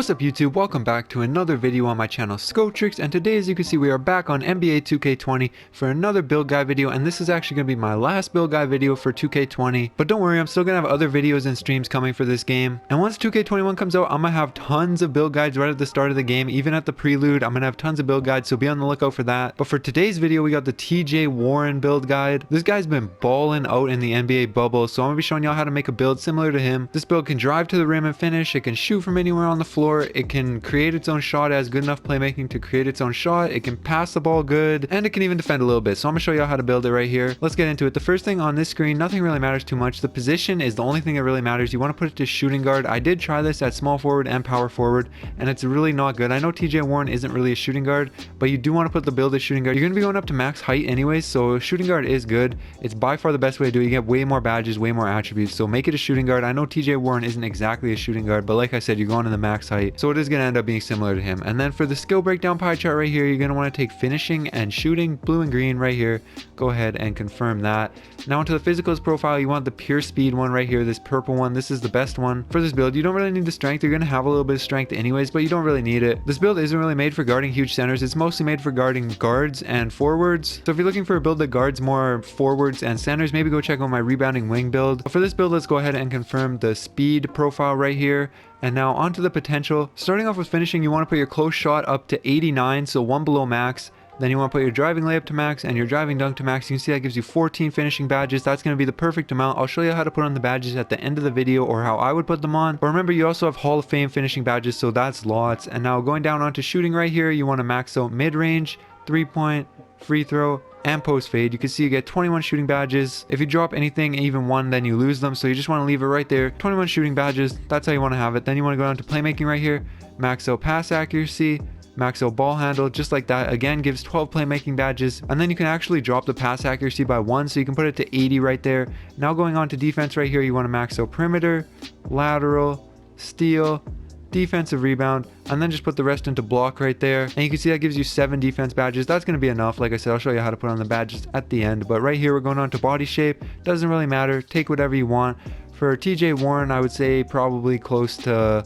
What's up YouTube, welcome back to another video on my channel Skotrix, and today as you can see we are back on NBA 2K20 for another build guide video, and this is actually going to be my last build guide video for 2K20, but don't worry, I'm still going to have other videos and streams coming for this game, and once 2K21 comes out I'm going to have tons of build guides right at the start of the game. Even at the prelude I'm going to have tons of build guides, so be on the lookout for that. But for today's video we got the TJ Warren build guide. This guy's been balling out in the NBA bubble, so I'm going to be showing y'all how to make a build similar to him. This build can drive to the rim and finish, it can shoot from anywhere on the floor, it can create its own shot, it has good enough playmaking to create its own shot, it can pass the ball good, and it can even defend a little bit. So I'm gonna show you how to build it right here. Let's get into it. The first thing on this screen, nothing really matters too much. The position is the only thing that really matters. You want to put it to shooting guard. I did try this at small forward and power forward, and it's really not good. I know TJ Warren isn't really a shooting guard, but you do want to put the build as shooting guard. You're going to be going up to max height anyways, so shooting guard is good. It's by far the best way to do it. You get way more badges, way more attributes, so make it a shooting guard. I know TJ Warren isn't exactly a shooting guard, but like I said, you're going to the max height, so it is going to end up being similar to him. And then for the skill breakdown pie chart right here, you're going to want to take finishing and shooting, blue and green right here. Go ahead and confirm that. Now into the physicals profile, you want the pure speed one right here, this purple one. This is the best one for this build. You don't really need the strength. You're going to have a little bit of strength anyways, but you don't really need it. This build isn't really made for guarding huge centers. It's mostly made for guarding guards and forwards. So if you're looking for a build that guards more forwards and centers, maybe go check out my rebounding wing build. But for this build, let's go ahead and confirm the speed profile right here. And now onto the potential. Starting off with finishing, you want to put your close shot up to 89, so one below max. Then you want to put your driving layup to max and your driving dunk to max. You can see that gives you 14 finishing badges. That's going to be the perfect amount. I'll show you how to put on the badges at the end of the video, or how I would put them on. But remember, you also have Hall of Fame finishing badges, so that's lots. And now going down onto shooting right here, you want to max out mid-range, 3-point, free throw, and post fade. You can see you get 21 shooting badges. If you drop anything, even one, then you lose them, so you just want to leave it right there. 21 shooting badges, that's how you want to have it. Then you want to go down to playmaking right here, max out pass accuracy, max out ball handle, just like that. Again, gives 12 playmaking badges, and then you can actually drop the pass accuracy by 1, so you can put it to 80 right there. Now going on to defense right here, you want to max out perimeter, lateral, steal, defensive rebound, and then just put the rest into block right there. And you can see that gives you 7 defense badges. That's going to be enough. Like I said, I'll show you how to put on the badges at the end. But right here we're going on to body shape. Doesn't really matter, take whatever you want. For TJ Warren, I would say probably close to,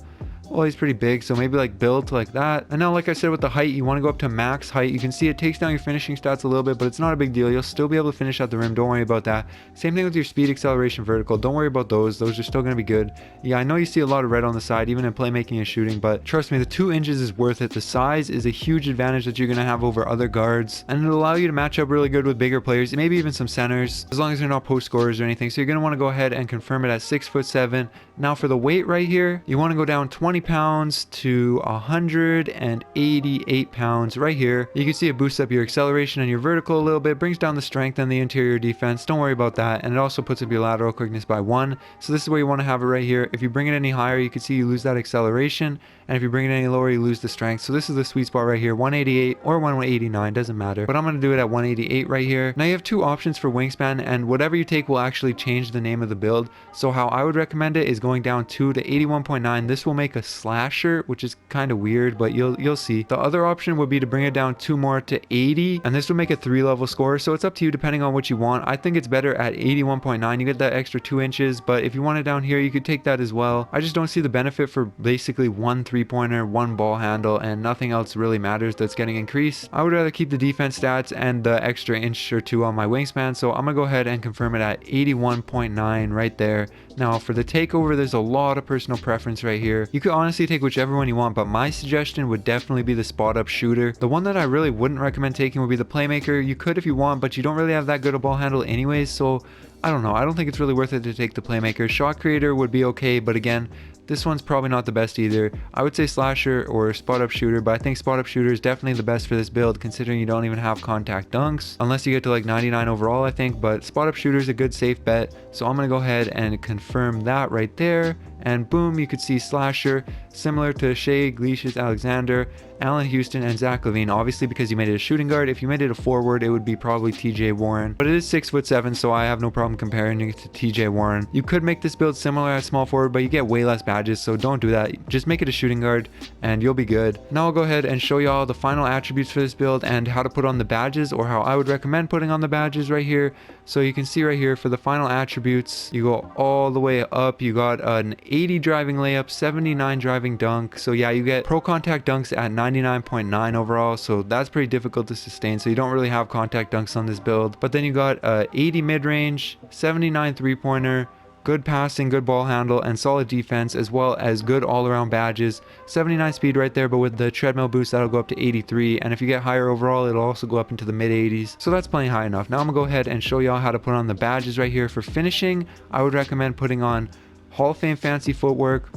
well, he's pretty big, so maybe like built like that. And now, like I said, with the height, you want to go up to max height. You can see it takes down your finishing stats a little bit, but it's not a big deal. You'll still be able to finish at the rim. Don't worry about that. Same thing with your speed, acceleration, vertical. Don't worry about those. Those are still going to be good. Yeah, I know you see a lot of red on the side, even in playmaking and shooting, but trust me, the 2 inches is worth it. The size is a huge advantage that you're going to have over other guards, and it'll allow you to match up really good with bigger players, maybe even some centers, as long as they're not post scorers or anything. So you're going to want to go ahead and confirm it at 6'7". Now for the weight right here, you want to go down 20 pounds to 188 pounds right here. You can see it boosts up your acceleration and your vertical a little bit, brings down the strength and the interior defense. Don't worry about that. And it also puts up your lateral quickness by 1. So this is where you want to have it right here. If you bring it any higher, you can see you lose that acceleration, and if you bring it any lower, you lose the strength. So this is the sweet spot right here, 188 or 189, doesn't matter, but I'm going to do it at 188 right here. Now you have 2 options for wingspan, and whatever you take will actually change the name of the build. So how I would recommend it is going down 2 to 81.9. This will make a slasher, which is kind of weird, but you'll see. The other option would be to bring it down 2 more to 80, and this would make a 3-level score. So it's up to you depending on what you want. I think it's better at 81.9. You get that extra 2 inches, but if you want it down here, you could take that as well. I just don't see the benefit for basically 1 3-pointer, 1 ball handle, and nothing else really matters that's getting increased. I would rather keep the defense stats and the extra inch or 2 on my wingspan, so I'm gonna go ahead and confirm it at 81.9 right there. Now for the takeover, there's a lot of personal preference right here. You could honestly take whichever one you want, but my suggestion would definitely be the spot up shooter. The one that I really wouldn't recommend taking would be the playmaker. You could if you want, but you don't really have that good a ball handle anyways, so I don't know. I don't think it's really worth it to take the playmaker. Shot creator would be okay, but again, this one's probably not the best either. I would say slasher or spot up shooter, but I think spot up shooter is definitely the best for this build, considering you don't even have contact dunks unless you get to like 99 overall, I think. But spot up shooter is a good safe bet, so I'm gonna go ahead and confirm that right there. And boom, you could see slasher, similar to Shea Gilgeous-Alexander, Allen Houston, and Zach LaVine. Obviously, because you made it a shooting guard. If you made it a forward, it would be probably TJ Warren, but it is 6'7", so I have no problem comparing it to TJ Warren. You could make this build similar at small forward, but you get way less badges, so don't do that. Just make it a shooting guard and you'll be good. Now I'll go ahead and show y'all the final attributes for this build and how to put on the badges, or how I would recommend putting on the badges right here. So you can see right here for the final attributes, you go all the way up. You got an 80 driving layup, 79 driving dunk. So yeah, you get pro contact dunks at 99.9 overall, so that's pretty difficult to sustain, so you don't really have contact dunks on this build. But then you got 80 mid-range, 79 three-pointer, good passing, good ball handle, and solid defense, as well as good all-around badges. 79 speed right there, but with the treadmill boost, that'll go up to 83, and if you get higher overall, it'll also go up into the mid-80s. So that's plenty high enough. Now I'm gonna go ahead and show y'all how to put on the badges right here. For finishing, I would recommend putting on Hall of Fame Fancy Footwork,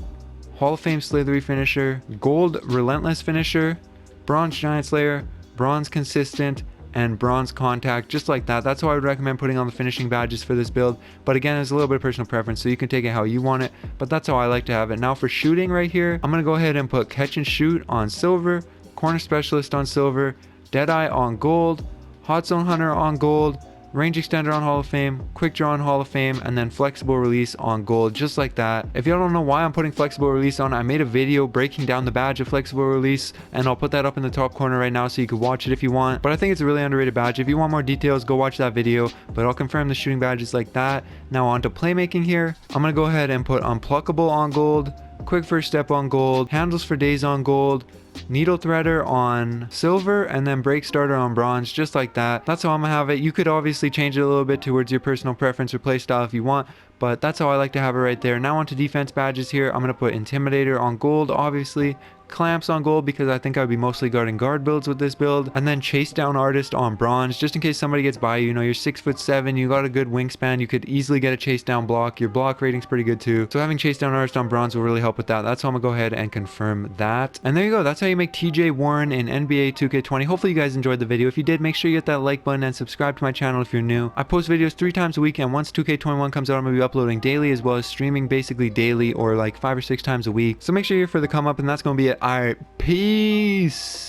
Hall of Fame Slithery Finisher, Gold Relentless Finisher, Bronze Giant Slayer, Bronze Consistent, and Bronze Contact, just like that. That's how I would recommend putting on the finishing badges for this build. But again, it's a little bit of personal preference, so you can take it how you want it, but that's how I like to have it. Now for shooting right here, I'm going to go ahead and put Catch and Shoot on silver, Corner Specialist on silver, Deadeye on gold, Hot Zone Hunter on gold, Range Extender on Hall of Fame, Quick Draw on Hall of Fame, and then Flexible Release on gold, just like that. If y'all don't know why I'm putting Flexible Release on, I made a video breaking down the badge of Flexible Release, and I'll put that up in the top corner right now so you can watch it if you want. But I think it's a really underrated badge. If you want more details, go watch that video, but I'll confirm the shooting badges like that. Now on to playmaking here. I'm going to go ahead and put Unpluckable on gold, Quick First Step on gold, Handles for Days on gold, Needle Threader on silver, and then Break Starter on bronze, just like that. That's how I'm gonna have it. You could obviously change it a little bit towards your personal preference or play style if you want, but that's how I like to have it right there. Now onto defense badges here. I'm gonna put Intimidator on gold, obviously, Clamps on gold because I think I would be mostly guarding guard builds with this build, and then Chase Down Artist on bronze, just in case somebody gets by you. You know, you're 6'7", you got a good wingspan, you could easily get a chase down block. Your block rating's pretty good too, so having Chase Down Artist on bronze will really help with that. That's how I'm gonna go ahead and confirm that. And there you go, that's how you make TJ Warren in NBA 2K20. Hopefully you guys enjoyed the video. If you did, make sure you hit that like button and subscribe to my channel if you're new. I post videos 3 times a week, and once 2K21 comes out, I'm gonna be uploading daily, as well as streaming basically daily, or like 5 or 6 times a week. So make sure you're here for the come up, and that's gonna be it. Alright, peace.